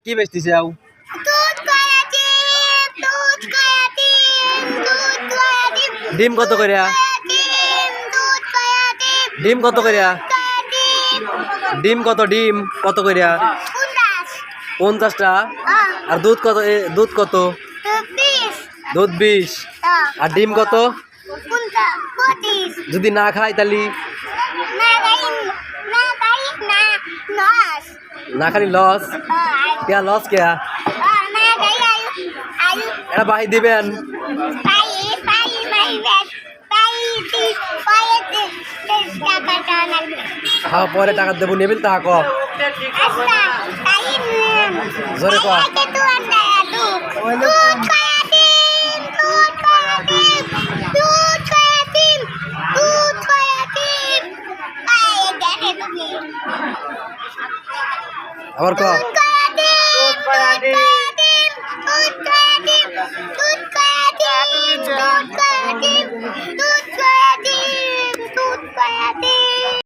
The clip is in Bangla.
কি বেচতে চাও? ডিম কত করিয়া? ডিম কত করিয়া? ডিম কত? ডিম কত করিয়া? 50টা। আর দুধ কত? দুধ কত? দুধ 20। আর ডিম কত? যদি না খাই তাহলে না খালি লস। কেয়া লস কেয়া? এটা বাহি দিবেন। হ্যাঁ পরে টাকা দেবো, নেবেন তা ক জোরে ক। আবার ক।